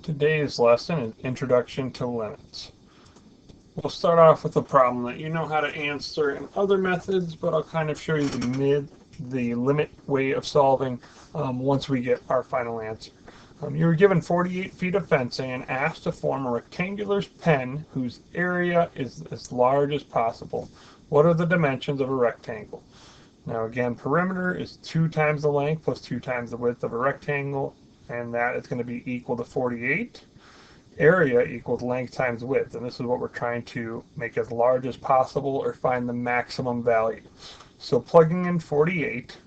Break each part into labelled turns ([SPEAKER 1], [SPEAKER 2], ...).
[SPEAKER 1] Today's lesson is Introduction to Limits. We'll start off with a problem that you know how to answer in other methods, but I'll kind of show you the limit way of solving once we get our final answer. You were given 48 feet of fencing and asked to form a rectangular pen whose area is as large as possible. What are the dimensions of a rectangle? Now again, perimeter is 2 times the length plus 2 times the width of a rectangle, and that is going to be equal to 48. Area equals length times width, and this is what we're trying to make as large as possible or find the maximum value. So plugging in 48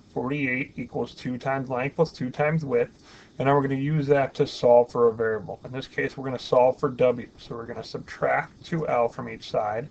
[SPEAKER 1] equals 2 times length plus 2 times width, and now we're going to use that to solve for a variable. In this case, we're going to solve for w, so we're going to subtract 2l from each side,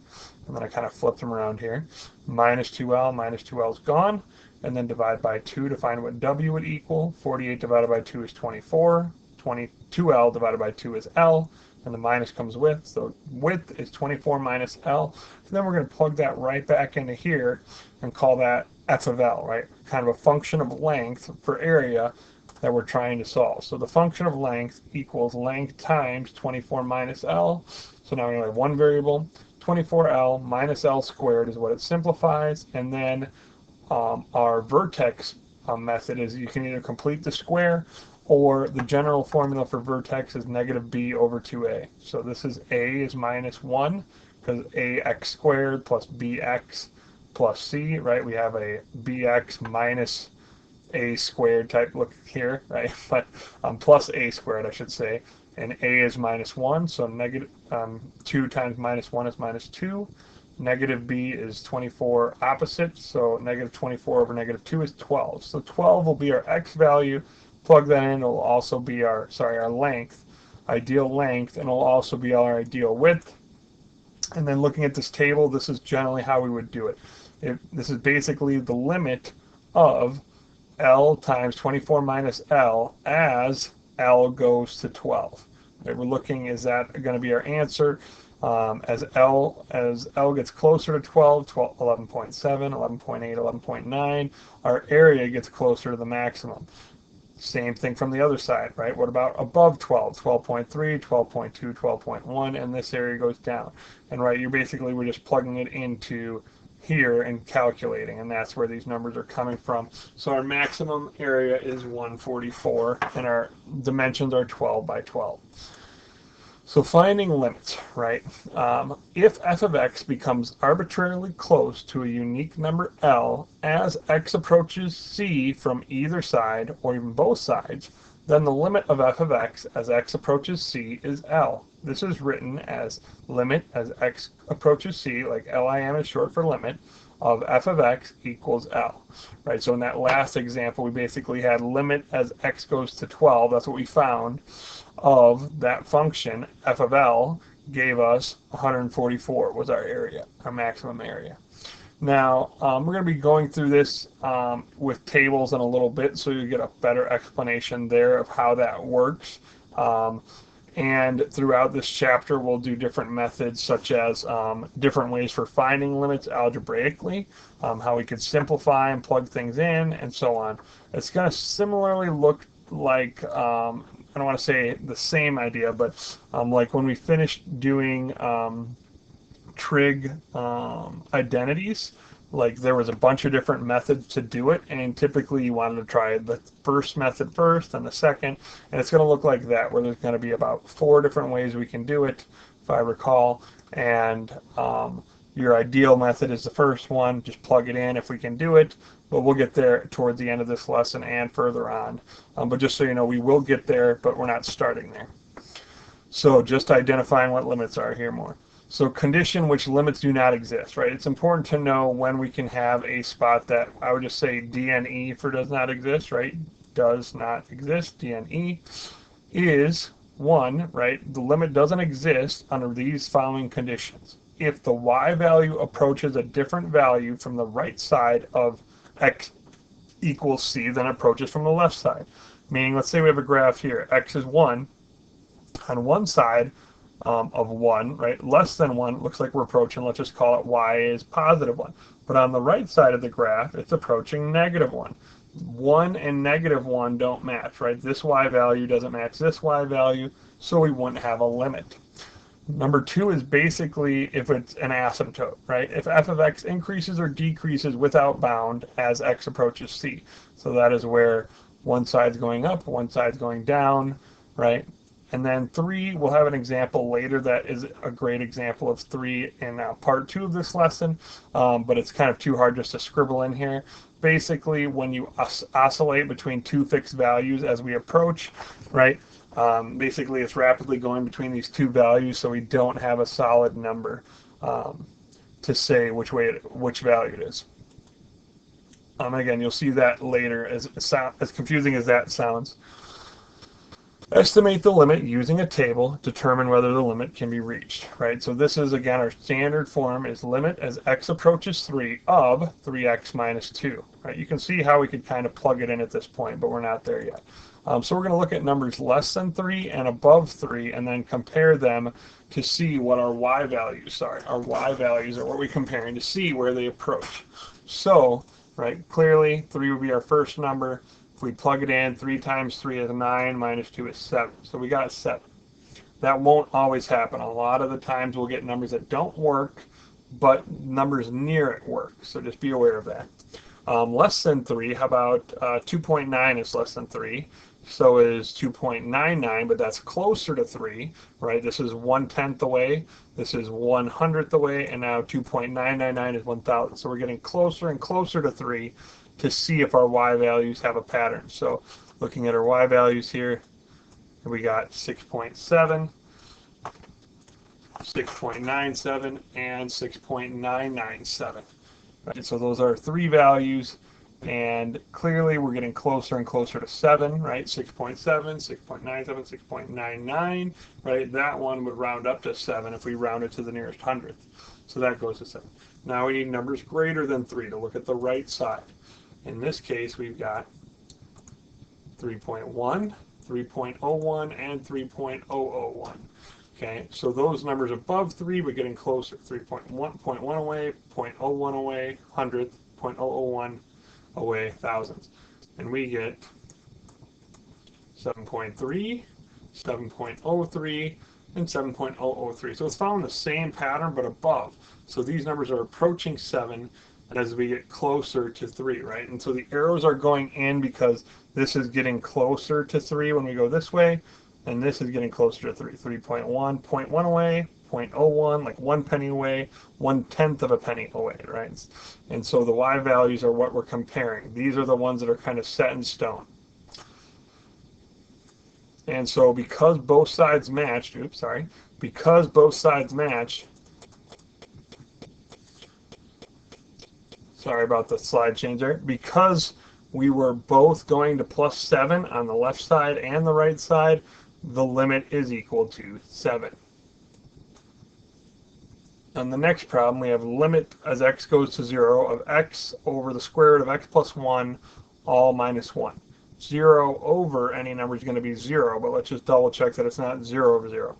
[SPEAKER 1] and then I kind of flip them around here. Minus 2l is gone, and then divide by 2 to find what w would equal. 48 divided by 2 is 24. 22l divided by 2 is L, and the minus comes with, so width is 24 minus L. So then we're going to plug that right back into here and call that f of L, right? Kind of a function of length for area that we're trying to solve. So the function of length equals length times 24 minus L. So now we only have one variable. 24L minus L squared is what it simplifies, and then our vertex method is you can either complete the square, or the general formula for vertex is negative b over 2a. So this is a is minus 1 because ax squared plus bx plus c, right? We have a bx minus a squared type look here, right? But plus a squared, I should say. And a is minus 1, so negative 2 times minus 1 is minus 2. Negative b is 24 opposite, so negative 24 over negative 2 is 12. So 12 will be our x value. Plug that in, it'll also be our length, ideal length, and it'll also be our ideal width. And then looking at this table, this is generally how we would do it. This is basically the limit of L times 24 minus L as L goes to 12. Right, we're looking, is that going to be our answer? As L gets closer to 12, 11.7, 11.8, 11.9, our area gets closer to the maximum. Same thing from the other side, right? What about above 12? 12.3, 12.2, 12.1, and this area goes down. And right, we're just plugging it into here and calculating, and that's where these numbers are coming from. So our maximum area is 144, and our dimensions are 12 by 12. So finding limits, right? If f of x becomes arbitrarily close to a unique number L as x approaches c from either side or even both sides, then the limit of f of x as x approaches c is L. This is written as limit as x approaches c, like LIM is short for limit, of f of x equals L. Right? So in that last example, we basically had limit as x goes to 12. That's what we found of that function. F of L gave us 144 was our area, our maximum area. Now, we're going to be going through this with tables in a little bit, so you get a better explanation there of how that works. And throughout this chapter, we'll do different methods, such as different ways for finding limits algebraically, how we could simplify and plug things in, and so on. It's going to similarly look like, I don't want to say the same idea, but like when we finished doing trig identities, like there was a bunch of different methods to do it, and typically you wanted to try the first method first and the second, and it's going to look like that, where there's going to be about 4 different ways we can do it, if I recall, and your ideal method is the first one. Just plug it in if we can do it, but we'll get there towards the end of this lesson and further on. But just so you know, we will get there, but we're not starting there. So just identifying what limits are here more. So condition which limits do not exist, right? It's important to know when we can have a spot that I would just say DNE for does not exist, right? Does not exist. DNE is 1, right? The limit doesn't exist under these following conditions. If the y value approaches a different value from the right side of x equals c than approaches from the left side. Meaning, let's say we have a graph here. X is 1. On one side of 1, right, less than 1, looks like we're approaching, let's just call it y is positive 1. But on the right side of the graph, it's approaching negative 1. 1 and -1 don't match, right? This y value doesn't match this y value, so we wouldn't have a limit. Number 2 is basically if it's an asymptote, right? If f of x increases or decreases without bound as x approaches c. So that is where one side's going up, one side's going down, right? And then 3, we'll have an example later that is a great example of 3 in part 2 of this lesson, but it's kind of too hard just to scribble in here. Basically, when you oscillate between two fixed values as we approach, right? Basically, it's rapidly going between these two values, so we don't have a solid number to say which value it is. Again, you'll see that later, as confusing as that sounds. Estimate the limit using a table, determine whether the limit can be reached, right? So this is, again, our standard form is limit as x approaches 3 of 3x minus 2, right? You can see how we could kind of plug it in at this point, but we're not there yet. So we're going to look at numbers less than 3 and above 3 and then compare them to see what our y values are. Our y values are what we're comparing to see where they approach. So, right, clearly 3 would be our first number. If we plug it in, 3 times 3 is 9, minus 2 is 7. So we got 7. That won't always happen. A lot of the times we'll get numbers that don't work, but numbers near it work. So just be aware of that. Less than 3, how about 2.9 is less than 3. So is 2.99, but that's closer to 3, right? This is 1/10 away. This is 1/100th away, and now 2.999 is 1,000. So we're getting closer and closer to 3 to see if our y values have a pattern. So looking at our y values here, we got 6.7, 6.97, and 6.997. Right? So those are 3 values, and clearly we're getting closer and closer to 7, right? 6.7, 6.97, 6.99, right? That one would round up to 7 if we round it to the nearest hundredth. So that goes to 7. Now we need numbers greater than 3 to look at the right side. In this case, we've got 3.1, 3.01, and 3.001. Okay, so those numbers above 3, we're getting closer. 3.1 away, 0.01 away, hundredth, 0.001 away, thousandths. And we get 7.3, 7.03, and 7.003. So it's following the same pattern, but above. So these numbers are approaching 7 as we get closer to 3, right? And so the arrows are going in because this is getting closer to 3 when we go this way, and this is getting closer to 3. 3.1, 0.1 away, 0.01, like 1 penny away, 1/10 of a penny away, right? And so the y values are what we're comparing. These are the ones that are kind of set in stone. And so because both sides matched, because both sides match, sorry about the slide change there, because we were both going to plus 7 on the left side and the right side, the limit is equal to 7. On the next problem, we have limit as x goes to 0 of x over the square root of x plus 1, all minus 1. 0 over any number is going to be 0, but let's just double check that it's not 0 over 0.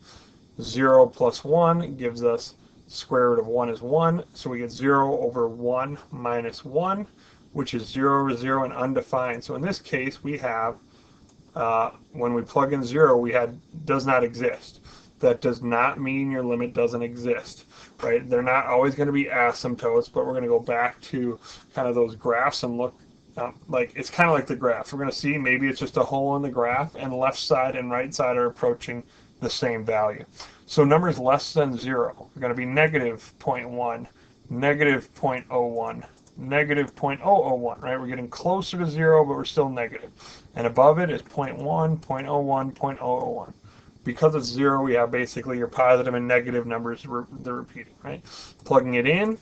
[SPEAKER 1] 0 plus 1 gives us square root of 1 is 1, so we get 0 over 1 minus 1, which is 0 over 0 and undefined. So in this case, we have, when we plug in 0, we had does not exist. That does not mean your limit doesn't exist, right? They're not always going to be asymptotes, but we're going to go back to kind of those graphs and look, like it's kind of like the graph. We're going to see maybe it's just a hole in the graph, and left side and right side are approaching the same value. So numbers less than 0 are going to be negative 0.1, negative 0.01, negative 0.001, right? We're getting closer to 0, but we're still negative. And above it is 0.1, 0.01, 0.001. Because it's 0, we have basically your positive and negative numbers they're repeating, right? Plugging it in,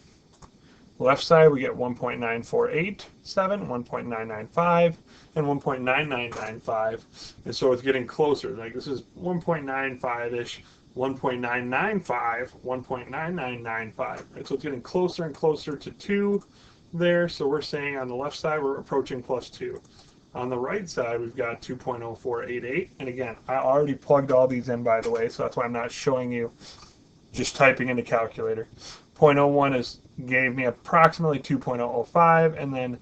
[SPEAKER 1] left side we get 1.9487, 1.995, and 1.9995. And so it's getting closer. Like this is 1.95-ish, 1.995, 1.9995. Right? So it's getting closer and closer to 2 there. So we're saying on the left side we're approaching plus 2. On the right side, we've got 2.0488. And again, I already plugged all these in, by the way, so that's why I'm not showing you just typing in the calculator. 0.01 gave me approximately 2.005, and then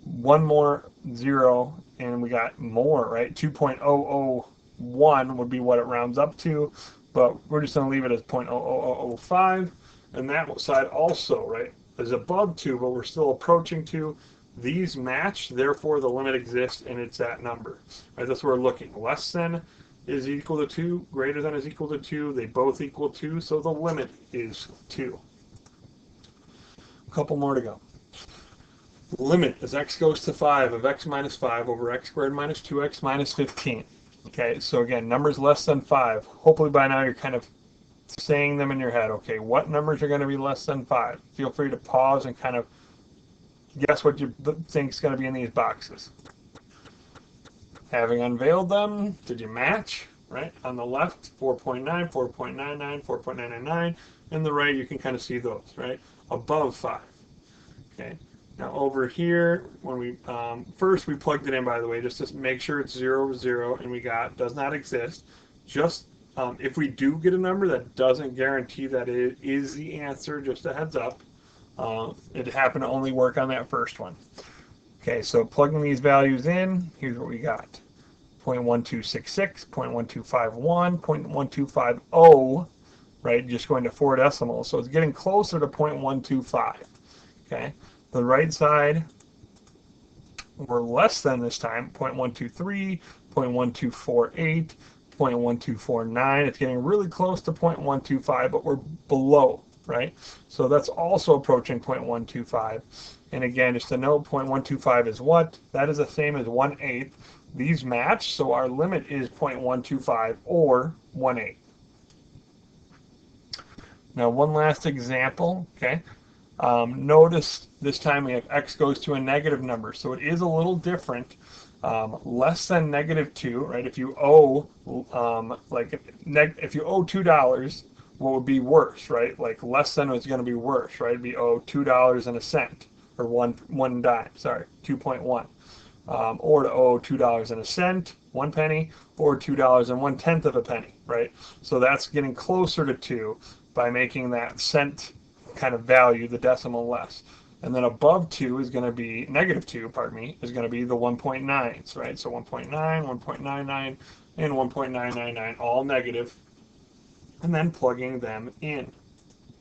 [SPEAKER 1] one more 0, and we got more, right? 2.001 would be what it rounds up to, but we're just going to leave it as 0.00005, and that side also, right, is above 2, but we're still approaching 2. These match, therefore the limit exists, and it's that number. Right, that's what we're looking. Less than is equal to 2, greater than is equal to 2, they both equal 2, so the limit is 2. A couple more to go. Limit as x goes to 5 of x minus 5 over x squared minus 2x minus 15. Okay, so again, numbers less than 5. Hopefully by now you're kind of saying them in your head. Okay, what numbers are going to be less than 5? Feel free to pause and kind of guess what you think is going to be in these boxes. Having unveiled them, did you match? Right, on the left, 4.9, 4.99, 4.999. In the right, you can kind of see those, right, above 5. Okay. Now over here, when we first we plugged it in, by the way, just to make sure it's 0, 0, and we got does not exist. Just if we do get a number, that doesn't guarantee that it is the answer. Just a heads up. It happened to only work on that first one. Okay, so plugging these values in, here's what we got: 0.1266, 0.1251, 0.1250. Right, just going to 4 decimals, so it's getting closer to 0.125. Okay. The right side, we're less than this time, 0.123, 0.1248, 0.1249. It's getting really close to 0.125, but we're below, right? So that's also approaching 0.125. And again, just to note, 0.125 is what? That is the same as 1/8. These match, so our limit is 0.125 or 1/8. Now, one last example, okay? Notice this time we have x goes to a negative number, so it is a little different. Less than -2, right? If you owe if you owe $2, what would be worse, right? Like less than is going to be worse, right? It'd be $2 and a cent, or one dime. Sorry, 2.1. Or to owe $2 and a cent, 1 penny, or $2 and 1/10 of a penny, right? So that's getting closer to 2 by making that cent kind of value, the decimal, less. And then above 2 is going to be, -2, pardon me, is going to be the 1.9s, right? So 1.9, 1.99, and 1.999, all negative, and then plugging them in.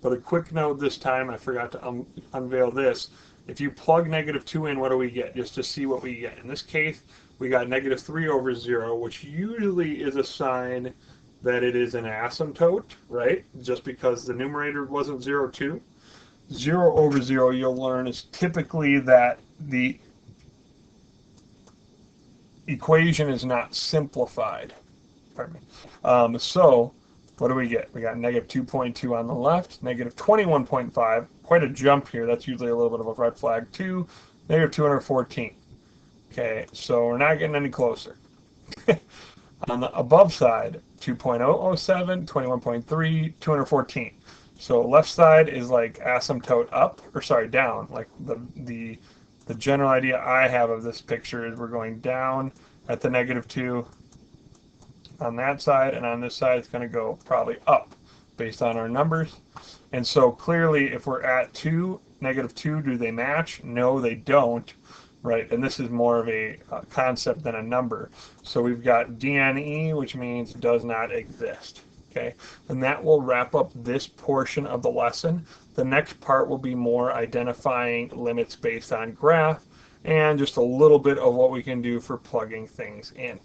[SPEAKER 1] But a quick note this time, I forgot to unveil this. If you plug -2 in, what do we get? Just to see what we get. In this case, we got -3 over 0, which usually is a sign that it is an asymptote, right? Just because the numerator wasn't 0, 2. 0 over 0, you'll learn, is typically that the equation is not simplified. Pardon me. So what do we get? We got -2.2 on the left, -21.5. Quite a jump here. That's usually a little bit of a red flag too. -214. Okay, so we're not getting any closer. On the above side, 2.007, 21.3, 214. So left side is like asymptote up, or sorry, down. Like the general idea I have of this picture is we're going down at the -2 on that side, and on this side it's going to go probably up based on our numbers. And so clearly, if we're at 2, -2, do they match? No, they don't. Right, and this is more of a concept than a number. So we've got DNE, which means does not exist. Okay, and that will wrap up this portion of the lesson. The next part will be more identifying limits based on graph and just a little bit of what we can do for plugging things in.